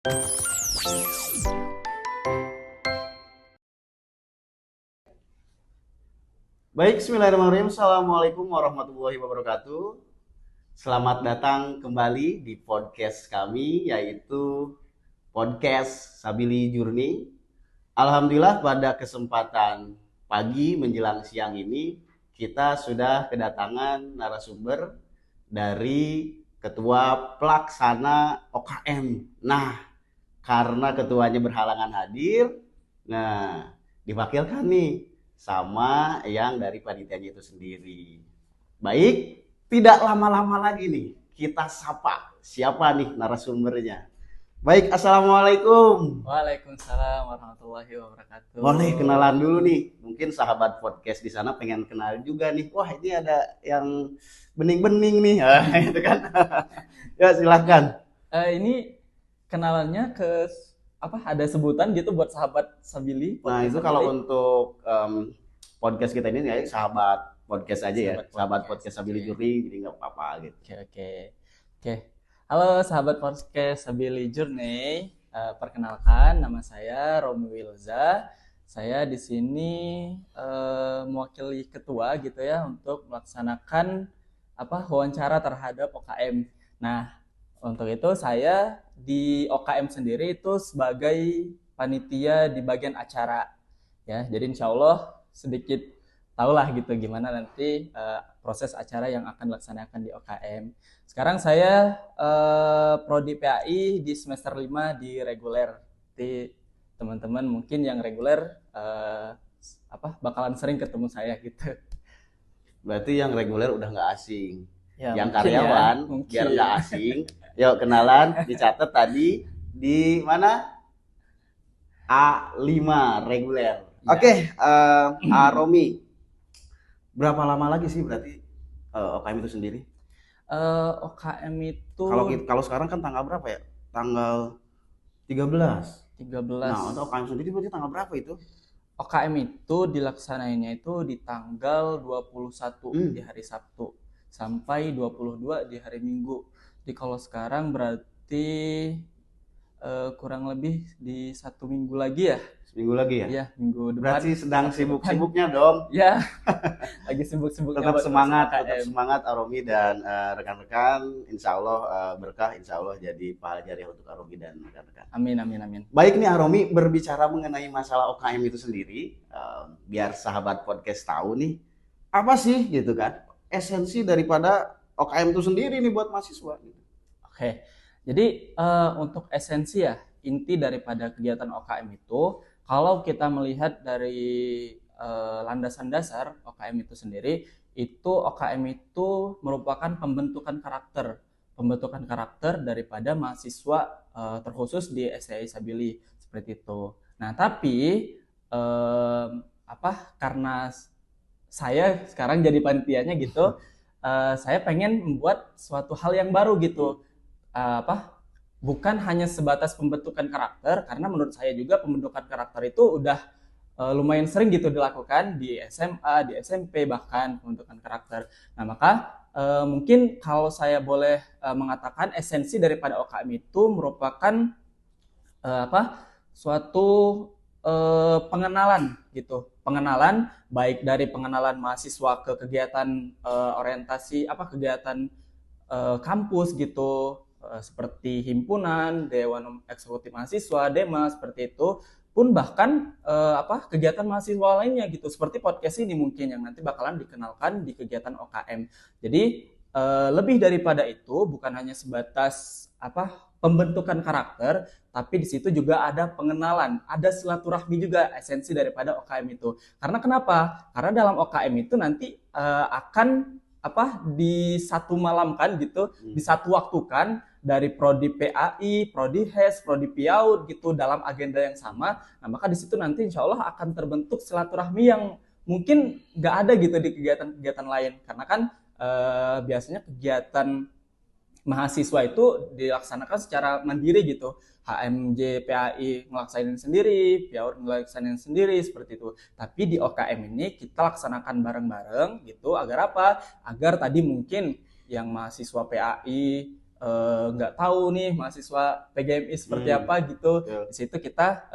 Baik, bismillahirrahmanirrahim. Assalamualaikum warahmatullahi wabarakatuh. Selamat datang kembali di podcast kami, yaitu podcast Sabili Journey. Alhamdulillah pada kesempatan pagi menjelang siang ini, kita sudah kedatangan narasumber dari Ketua Pelaksana OKM. Nah, karena ketuanya berhalangan hadir, diwakilkan nih sama yang dari panitianya itu sendiri. Baik, tidak lama-lama lagi nih, kita sapa siapa nih narasumbernya. Baik, assalamualaikum. Waalaikumsalam warahmatullahi wabarakatuh. Boleh kenalan dulu nih, mungkin sahabat podcast di sana pengen kenal juga nih. Wah, ini ada yang bening-bening nih, itu kan. Ya silahkan. Ini kenalannya ke apa? Ada sebutan gitu buat sahabat Sabili? Nah itu kalau untuk podcast kita ini ya sahabat podcast aja ya, sahabat podcast Sabili Journey, jadi nggak apa-apa gitu. Oke. Halo sahabat podcast Sabili Journey. Perkenalkan, nama saya Romi Wilza. Saya di sini mewakili ketua gitu ya untuk melaksanakan wawancara terhadap OKM. Nah, untuk itu saya di OKM sendiri itu sebagai panitia di bagian acara ya. Jadi insya Allah sedikit tahulah gitu gimana nanti proses acara yang akan dilaksanakan di OKM. Sekarang saya prodi PAI di semester 5 di reguler. Jadi teman-teman mungkin yang reguler bakalan sering ketemu saya gitu. Berarti yang reguler udah nggak asing. Ya, yang karyawan ya, biar nggak asing. Yuk kenalan, dicatat tadi di mana? A5 reguler. Ya. Oke, Romi. Berapa lama lagi sih berarti OKM itu sendiri? OKM itu kalau sekarang kan tanggal berapa ya? Tanggal 13. 13. Nah, untuk OKM sendiri berarti tanggal berapa itu? OKM itu dilaksanainnya itu di tanggal 21 di hari Sabtu sampai 22 di hari Minggu. Jadi kalau sekarang berarti kurang lebih di 1 minggu lagi ya. Seminggu lagi ya? Iya, minggu depan. Berarti sedang sibuk-sibuknya dong. Ya, lagi sibuk-sibuknya. Tetap semangat Aromi dan rekan-rekan. Insya Allah berkah, insya Allah jadi pahala jariah untuk Aromi dan rekan-rekan. Amin. Baik nih Aromi, berbicara mengenai masalah OKM itu sendiri, biar sahabat podcast tahu nih, apa sih gitu kan, esensi daripada OKM itu sendiri nih buat mahasiswa. Gitu. Oke, jadi untuk esensi ya, inti daripada kegiatan OKM itu, kalau kita melihat dari landasan dasar OKM itu sendiri, itu OKM itu merupakan pembentukan karakter daripada mahasiswa terkhusus di STI Sabili seperti itu. Nah, tapi karena saya sekarang jadi panitianya gitu, saya pengen membuat suatu hal yang baru gitu. Bukan hanya sebatas pembentukan karakter, karena menurut saya juga pembentukan karakter itu udah lumayan sering gitu dilakukan di SMA, di SMP bahkan pembentukan karakter. Nah, maka mungkin kalau saya boleh mengatakan esensi daripada OKM itu merupakan suatu pengenalan gitu. Pengenalan baik dari pengenalan mahasiswa ke kegiatan orientasi kegiatan kampus gitu. Seperti himpunan, dewan eksekutif mahasiswa, DEMA seperti itu, pun bahkan kegiatan mahasiswa lainnya gitu, seperti podcast ini mungkin yang nanti bakalan dikenalkan di kegiatan OKM. Jadi lebih daripada itu, bukan hanya sebatas pembentukan karakter, tapi di situ juga ada pengenalan, ada silaturahmi juga esensi daripada OKM itu. Karena kenapa? Karena dalam OKM itu nanti akan di satu malam kan gitu, di satu waktu kan, dari prodi PAI, prodi HES, prodi PIAUD gitu dalam agenda yang sama. Nah, maka di situ nanti insya Allah akan terbentuk silaturahmi yang mungkin nggak ada gitu di kegiatan-kegiatan lain. Karena kan biasanya kegiatan mahasiswa itu dilaksanakan secara mandiri gitu. HMJ PAI ngelaksanain sendiri, PIAUD ngelaksanain sendiri seperti itu. Tapi di OKM ini kita laksanakan bareng-bareng gitu. Agar apa? Agar tadi mungkin yang mahasiswa PAI nggak tahu nih mahasiswa PGMI seperti apa gitu. Betul. Di situ kita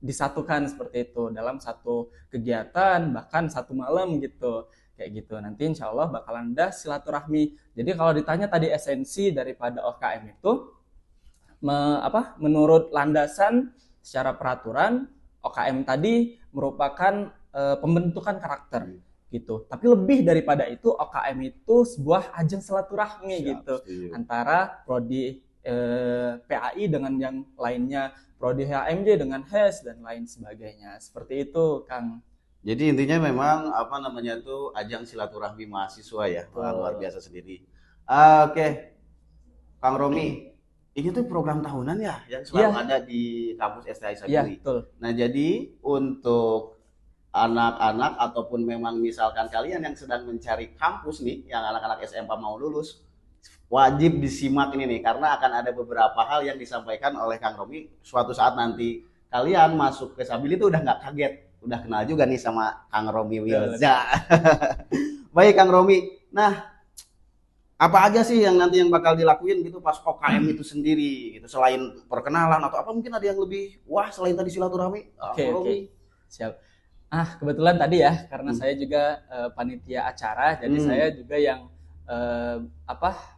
disatukan seperti itu dalam satu kegiatan, bahkan satu malam gitu. Kayak gitu. Nanti insya Allah bakalan ada silaturahmi. Jadi kalau ditanya tadi esensi daripada OKM itu, menurut landasan secara peraturan, OKM tadi merupakan pembentukan karakter gitu. Tapi lebih daripada itu, OKM itu sebuah ajang silaturahmi gitu antara prodi PAI dengan yang lainnya, prodi HMJ dengan HES dan lain sebagainya. Seperti itu, Kang. Jadi intinya memang apa namanya itu ajang silaturahmi mahasiswa ya. Wah, luar biasa sendiri. Oke, Kang Romi, ini tuh program tahunan ya yang selalu ada di kampus STI Sabili. Iya, betul. Nah, jadi untuk anak-anak ataupun memang misalkan kalian yang sedang mencari kampus nih, yang anak-anak SMK mau lulus, wajib disimak ini nih karena akan ada beberapa hal yang disampaikan oleh Kang Romi. Suatu saat nanti kalian masuk ke Sabili itu udah nggak kaget, udah kenal juga nih sama Kang Romi Wilza. Baik Kang Romi, nah apa aja sih yang nanti yang bakal dilakuin gitu pas OKM itu sendiri gitu, selain perkenalan atau apa mungkin ada yang lebih wah selain tadi silaturahmi? Oke. Siap. Kebetulan tadi ya karena saya juga panitia acara, jadi saya juga yang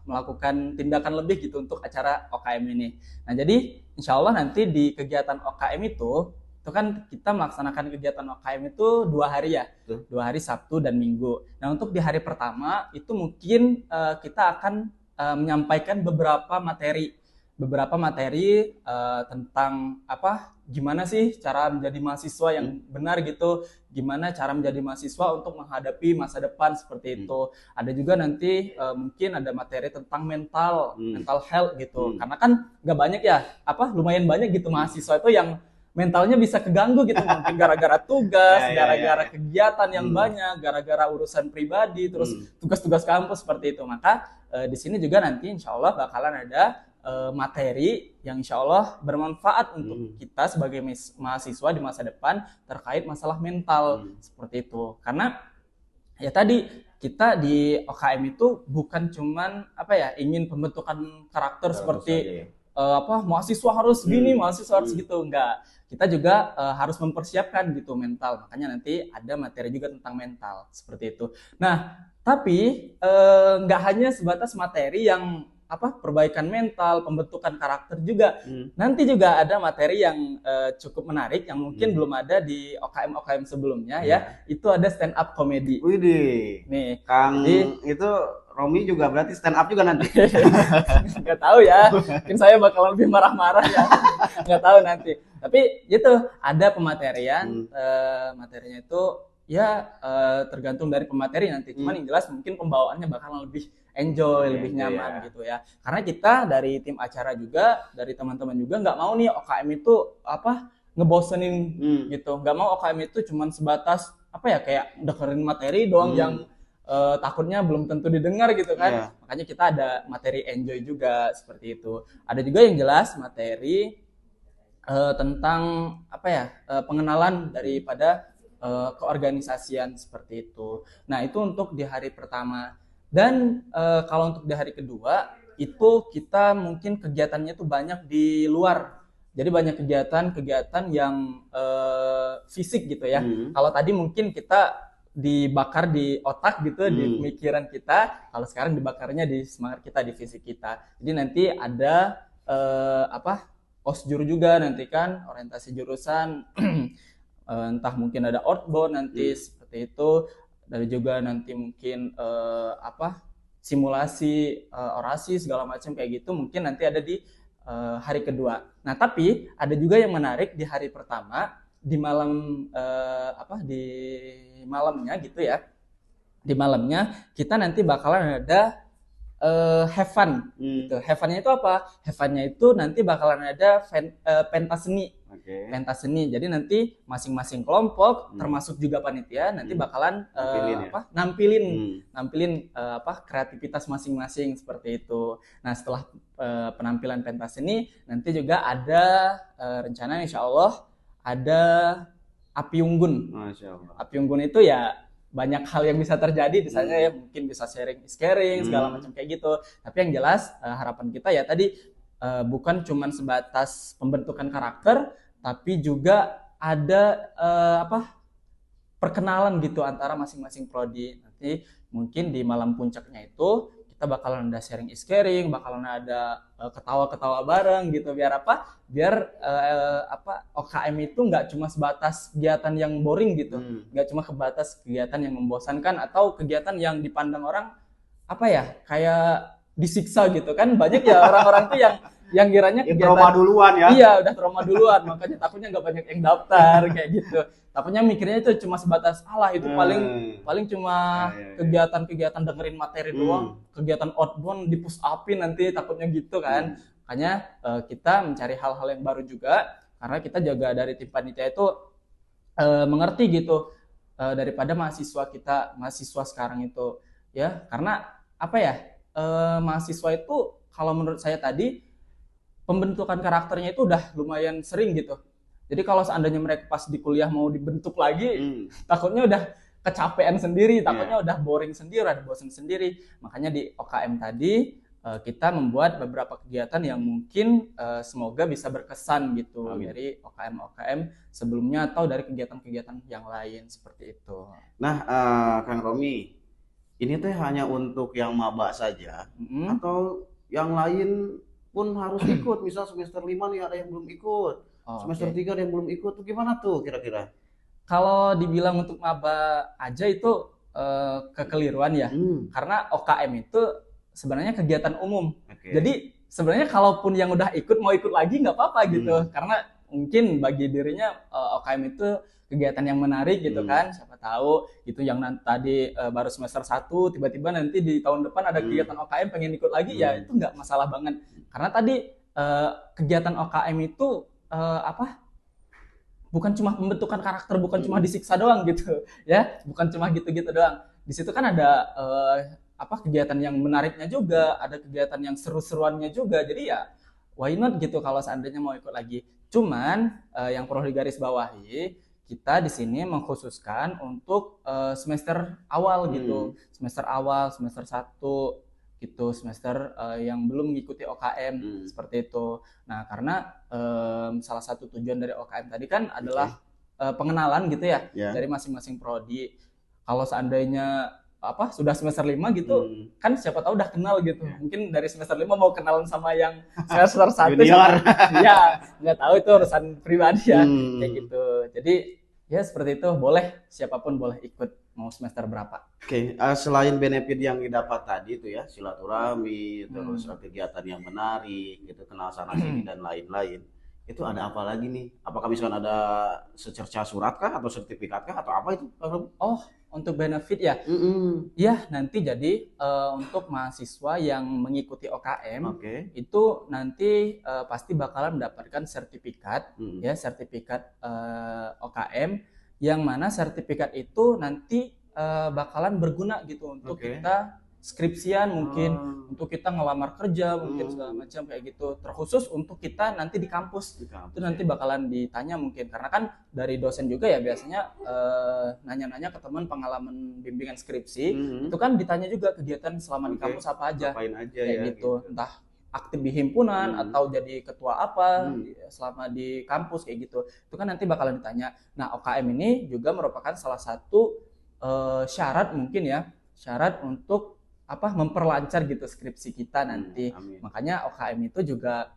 melakukan tindakan lebih gitu untuk acara OKM ini. Nah, jadi insya Allah nanti di kegiatan OKM itu kan kita melaksanakan kegiatan OKM itu 2 hari ya, 2 hari Sabtu dan Minggu. Nah, untuk di hari pertama itu mungkin kita akan menyampaikan beberapa materi tentang gimana sih cara menjadi mahasiswa yang benar gitu, gimana cara menjadi mahasiswa untuk menghadapi masa depan seperti itu. Ada juga nanti mungkin ada materi tentang mental health gitu, karena kan nggak banyak ya, lumayan banyak gitu mahasiswa itu yang mentalnya bisa keganggu gitu, mungkin gara-gara tugas, gara-gara kegiatan yang banyak, gara-gara urusan pribadi, terus tugas-tugas kampus seperti itu. Maka di sini juga nanti insya Allah bakalan ada materi yang insya Allah bermanfaat untuk kita sebagai mahasiswa di masa depan terkait masalah mental seperti itu. Karena ya tadi kita di OKM itu bukan cuman ingin pembentukan karakter seperti mahasiswa harus gini, mahasiswa harus gitu, enggak. Kita juga harus mempersiapkan gitu mental. Makanya nanti ada materi juga tentang mental seperti itu. Nah, tapi nggak hanya sebatas materi yang perbaikan mental, pembentukan karakter juga. Nanti juga ada materi yang cukup menarik yang mungkin belum ada di OKM sebelumnya ya. Itu ada stand up comedy. Widih. Nih, Kang itu Romi juga berarti stand up juga nanti. Nggak tahu ya. Mungkin saya bakal lebih marah-marah ya. Nggak tahu nanti. Tapi itu ada pematerian, materinya itu ya tergantung dari pemateri nanti. Cuman yang jelas mungkin pembawaannya bakal lebih enjoy, lebih nyaman gitu ya. Karena kita dari tim acara juga, dari teman-teman juga nggak mau nih OKM itu ngebosenin gitu. Nggak mau OKM itu cuman sebatas kayak dengerin materi doang yang takutnya belum tentu didengar gitu kan. Makanya kita ada materi enjoy juga seperti itu. Ada juga yang jelas materi tentang pengenalan daripada keorganisasian seperti itu. Nah, itu untuk di hari pertama. Dan kalau untuk di hari kedua itu kita mungkin kegiatannya itu banyak di luar. Jadi banyak kegiatan yang fisik gitu ya. Kalau tadi mungkin kita dibakar di otak gitu, di pemikiran kita. Kalau sekarang dibakarnya di semangat kita, di fisik kita. Jadi nanti ada osjur juga nanti kan, orientasi jurusan. Entah mungkin ada outbound nanti seperti itu. Dari juga nanti mungkin simulasi orasi segala macam kayak gitu mungkin nanti ada di hari kedua. Nah, tapi ada juga yang menarik di hari pertama di malam di malamnya gitu ya. Di malamnya kita nanti bakalan ada have fun gitu. Have fun-nya itu apa? Have fun-nya itu nanti bakalan ada pentas seni. Pentas seni. Jadi nanti masing-masing kelompok termasuk juga panitia nanti bakalan nampilin kreativitas masing-masing seperti itu. Nah, setelah penampilan pentas seni nanti juga ada rencana insya Allah ada api unggun. Masya Allah. Api unggun itu ya banyak hal yang bisa terjadi di sana ya, mungkin bisa sharing is caring segala macam kayak gitu. Tapi yang jelas harapan kita ya tadi bukan cuman sebatas pembentukan karakter, tapi juga ada perkenalan gitu antara masing-masing prodi. Nanti mungkin di malam puncaknya itu kita bakalan ada sharing is caring, bakalan ada ketawa-ketawa bareng gitu, biar apa? Biar OKM itu nggak cuma sebatas kegiatan yang boring gitu, nggak cuma sebatas kegiatan yang membosankan atau kegiatan yang dipandang orang kayak disiksa gitu kan. Banyak ya orang-orang tuh yang kiranya kegiatan trauma duluan ya. Iya, udah trauma duluan, makanya takutnya nggak banyak yang daftar kayak gitu. Takutnya mikirnya itu cuma sebatas itu paling cuma kegiatan-kegiatan dengerin materi doang, kegiatan outbound di push upin nanti, takutnya gitu kan. Makanya kita mencari hal-hal yang baru juga, karena kita juga dari tim panitia itu mengerti gitu daripada mahasiswa sekarang itu ya, karena mahasiswa itu kalau menurut saya tadi pembentukan karakternya itu udah lumayan sering gitu. Jadi kalau seandainya mereka pas di kuliah mau dibentuk lagi, takutnya udah kecapean sendiri, takutnya udah boring sendiri, udah bosan sendiri. Makanya di OKM tadi kita membuat beberapa kegiatan yang mungkin semoga bisa berkesan gitu. Amin. Dari OKM sebelumnya atau dari kegiatan-kegiatan yang lain seperti itu. Nah, Kang Romi, ini tuh hanya untuk yang maba saja atau yang lain pun harus ikut? Misal semester 5 nih ada yang belum ikut, semester 3 ada yang belum ikut, tuh gimana tuh kira-kira? Kalau dibilang untuk maba aja itu kekeliruan ya, karena OKM itu sebenarnya kegiatan umum. Jadi sebenarnya kalaupun yang udah ikut mau ikut lagi nggak apa-apa gitu, karena mungkin bagi dirinya OKM itu kegiatan yang menarik gitu kan. Siapa tahu itu yang tadi baru semester 1 tiba-tiba nanti di tahun depan ada kegiatan OKM pengen ikut lagi, ya itu nggak masalah banget. Karena tadi kegiatan OKM itu bukan cuma pembentukan karakter, bukan cuma disiksa doang gitu ya, bukan cuma gitu-gitu doang. Di situ kan ada kegiatan yang menariknya juga, ada kegiatan yang seru-seruannya juga. Jadi ya why not gitu kalau seandainya mau ikut lagi. Cuman yang perlu digarisbawahi, kita di sini mengkhususkan untuk semester awal gitu, semester awal, semester 1 gitu, semester yang belum mengikuti OKM seperti itu. Nah, karena salah satu tujuan dari OKM tadi kan adalah pengenalan gitu ya dari masing-masing prodi. Kalau seandainya sudah semester 5 gitu, kan siapa tahu udah kenal gitu. Mungkin dari semester 5 mau kenalan sama yang semester 1 junior. Ya, nggak tahu, itu urusan pribadi ya, kayak gitu. Jadi ya seperti itu, siapapun boleh ikut, mau semester berapa. Oke, selain benefit yang didapat tadi itu ya, silaturahmi, terus kegiatan yang menarik, gitu, kenal sana sini dan lain-lain. Itu ada apa lagi nih? Apakah misalkan ada secerca surat kah atau sertifikat kah atau apa itu? Oh, untuk benefit ya? Ya, nanti jadi untuk mahasiswa yang mengikuti OKM itu nanti pasti bakalan mendapatkan sertifikat ya, sertifikat OKM, yang mana sertifikat itu nanti bakalan berguna gitu untuk kita skripsian, mungkin untuk kita ngelamar kerja, mungkin segala macam kayak gitu. Terkhusus untuk kita nanti di kampus, itu nanti bakalan ditanya mungkin, karena kan dari dosen juga ya biasanya nanya-nanya ke teman pengalaman bimbingan skripsi, itu kan ditanya juga kegiatan selama di kampus apa aja, kayak gitu. Entah aktif di himpunan atau jadi ketua apa selama di kampus kayak gitu. Itu kan nanti bakalan ditanya. Nah, OKM ini juga merupakan salah satu syarat mungkin ya, syarat untuk memperlancar gitu skripsi kita nanti. Makanya OKM itu juga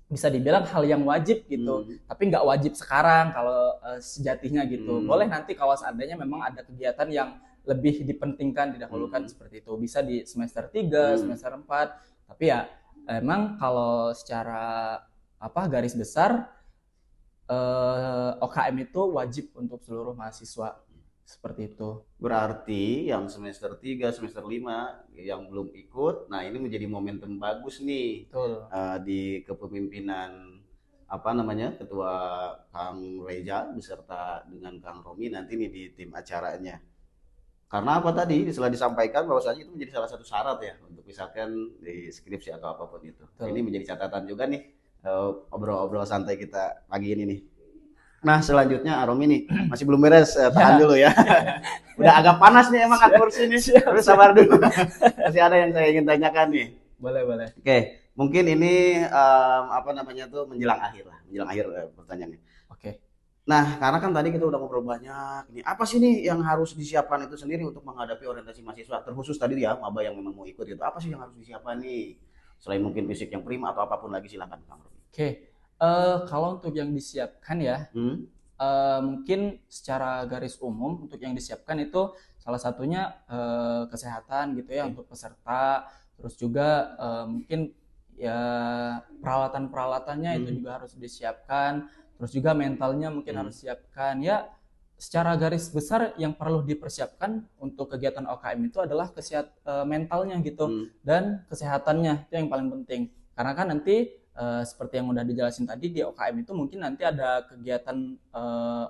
bisa dibilang hal yang wajib gitu, tapi nggak wajib sekarang kalau sejatinya gitu. Boleh nanti kalau seandainya memang ada kegiatan yang lebih dipentingkan, didahulukan seperti itu, bisa di semester 3, semester 4. Tapi ya emang kalau secara garis besar OKM itu wajib untuk seluruh mahasiswa. Seperti itu. Berarti yang semester 3, semester 5 yang belum ikut, nah ini menjadi momentum bagus nih. Di kepemimpinan Ketua Kang Reza beserta dengan Kang Romi nanti nih di tim acaranya. Karena tadi setelah disampaikan bahwasanya itu menjadi salah satu syarat ya untuk misalkan di skripsi atau apapun itu. Ini menjadi catatan juga nih obrol-obrol santai kita pagi ini nih. Nah, selanjutnya Romi nih masih belum beres, tahan dulu ya. Udah agak panas nih emang kan kursi ini. Terus sabar dulu. Masih ada yang saya ingin tanyakan nih. Boleh, boleh. Oke, mungkin ini apa namanya tuh menjelang akhir lah, menjelang akhir pertanyaannya. Oke. Nah, karena kan tadi kita udah ngobrol banyak. Ini apa sih nih yang harus disiapkan itu sendiri untuk menghadapi orientasi mahasiswa? Terkhusus tadi ya, maba yang memang mau ikut itu. Apa sih yang harus disiapkan nih? Selain mungkin fisik yang prima atau apapun lagi silakan Kang Romi. Oke. Kalau untuk yang disiapkan ya, Hmm? mungkin secara garis umum untuk yang disiapkan itu salah satunya kesehatan gitu ya Oke. untuk peserta, terus juga mungkin ya peralatan-peralatannya itu Hmm. juga harus disiapkan, terus juga mentalnya mungkin harus siapkan ya. Secara garis besar yang perlu dipersiapkan untuk kegiatan OKM itu adalah mentalnya gitu Hmm. dan kesehatannya, itu yang paling penting. Karena kan nanti seperti yang udah dijelasin tadi di OKM itu mungkin nanti ada kegiatan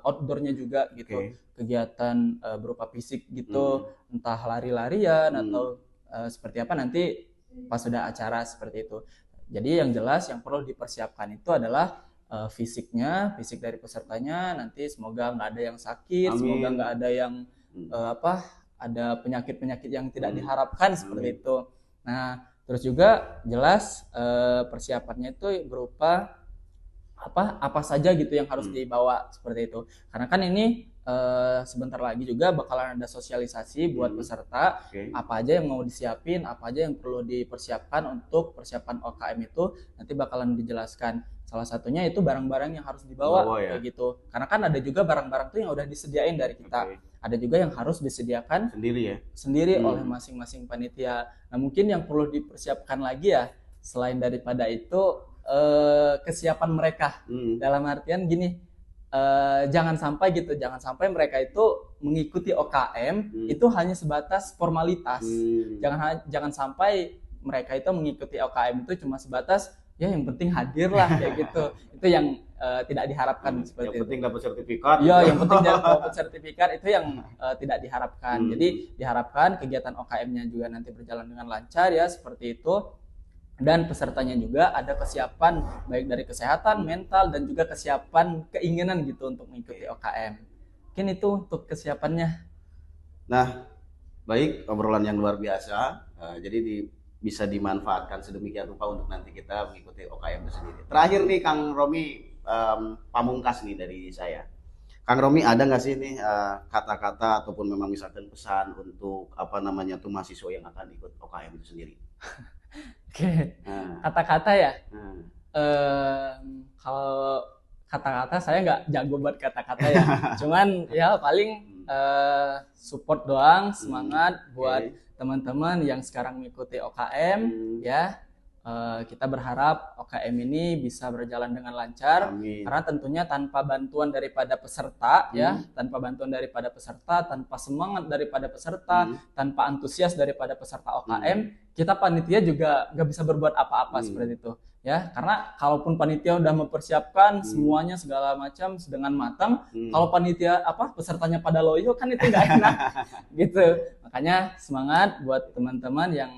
outdoornya juga gitu, Oke. kegiatan berupa fisik gitu, entah lari-larian atau seperti apa nanti pas sudah acara seperti itu. Jadi yang jelas yang perlu dipersiapkan itu adalah fisik dari pesertanya, nanti semoga nggak ada yang sakit, semoga Amin. nggak ada yang ada penyakit-penyakit yang tidak diharapkan seperti itu. Nah, terus juga jelas persiapannya itu berupa apa saja gitu yang harus dibawa seperti itu. Karena kan ini sebentar lagi juga bakalan ada sosialisasi buat peserta, Oke. apa aja yang mau disiapin, apa aja yang perlu dipersiapkan untuk persiapan OKM itu nanti bakalan dijelaskan. Salah satunya itu barang-barang yang harus dibawa Bawa ya. kayak gitu. Karena kan ada juga barang-barang tuh yang udah disediain dari kita. Oke. Ada juga yang harus disediakan Sendiri ya. sendiri oleh masing-masing panitia. Nah, mungkin yang perlu dipersiapkan lagi ya selain daripada itu kesiapan mereka. Dalam artian gini, jangan sampai mereka itu mengikuti OKM itu hanya sebatas formalitas. Jangan sampai mereka itu mengikuti OKM itu cuma sebatas ya yang penting hadir lah kayak gitu. Itu yang tidak diharapkan seperti Yang itu. penting dapat sertifikat. Iya, yang penting dapat sertifikat itu yang tidak diharapkan. Jadi diharapkan kegiatan OKM-nya juga nanti berjalan dengan lancar ya seperti itu. Dan pesertanya juga ada kesiapan baik dari kesehatan, mental, dan juga kesiapan keinginan gitu untuk mengikuti OKM. Mungkin itu untuk kesiapannya. Nah, baik, obrolan yang luar biasa. Jadi bisa dimanfaatkan sedemikian rupa untuk nanti kita mengikuti OKM itu sendiri. Terakhir nih Kang Romi, pamungkas nih dari saya. Kang Romi ada nggak sih nih kata-kata ataupun memang misalkan pesan untuk apa namanya tuh mahasiswa yang akan ikut OKM itu sendiri? Oke, Nah, kata-kata ya. nah, Kalau kata-kata saya nggak jago buat kata-kata ya. Cuman ya paling support doang, semangat buat teman-teman yang sekarang mengikuti OKM ya. Kita berharap OKM ini bisa berjalan dengan lancar. amin. Karena tentunya tanpa bantuan daripada peserta ya, tanpa bantuan daripada peserta, tanpa semangat daripada peserta, tanpa antusias daripada peserta OKM, kita panitia juga nggak bisa berbuat apa-apa seperti itu ya. Karena kalaupun panitia udah mempersiapkan semuanya segala macam dengan matang, kalau panitia pesertanya pada loyo kan itu nggak enak gitu. Makanya semangat buat teman-teman yang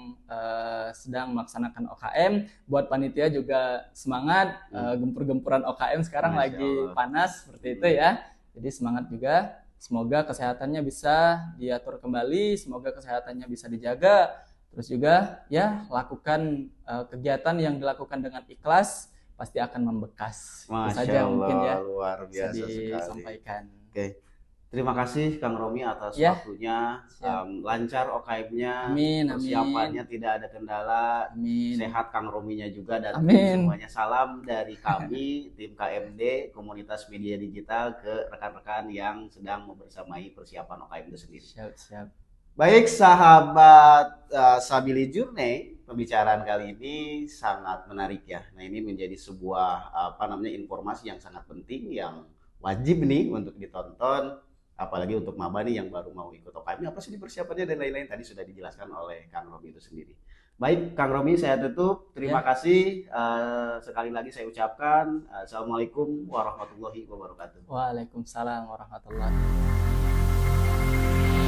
sedang melaksanakan OKM, buat panitia juga semangat. Gempur-gempuran OKM sekarang Masya lagi Allah. panas seperti itu ya. Jadi semangat juga. Semoga kesehatannya bisa diatur kembali, semoga kesehatannya bisa dijaga. Terus juga ya lakukan kegiatan yang dilakukan dengan ikhlas pasti akan membekas. Itu Masya saja Allah, mungkin ya luar bisa biasa sekali. disampaikan. Oke, terima kasih Kang Romi atas Ya. waktunya. Lancar OKM-nya, Amin, persiapannya tidak ada kendala. Amin. Sehat Kang Rominya juga dan Amin. semuanya. Salam dari kami tim KMD Komunitas Media Digital ke rekan-rekan yang sedang membersamai persiapan OKM itu sendiri. Siap. Baik sahabat Sabili Journey, pembicaraan kali ini sangat menarik ya. Nah, ini menjadi sebuah informasi yang sangat penting yang wajib nih untuk ditonton, apalagi untuk maba nih yang baru mau ikut OKM. Apa sih persiapannya dan lain-lain tadi sudah dijelaskan oleh Kang Romi itu sendiri. Baik, Kang Romi saya tutup. Terima kasih sekali lagi saya ucapkan Assalamualaikum warahmatullahi wabarakatuh. Waalaikumsalam warahmatullahi wabarakatuh.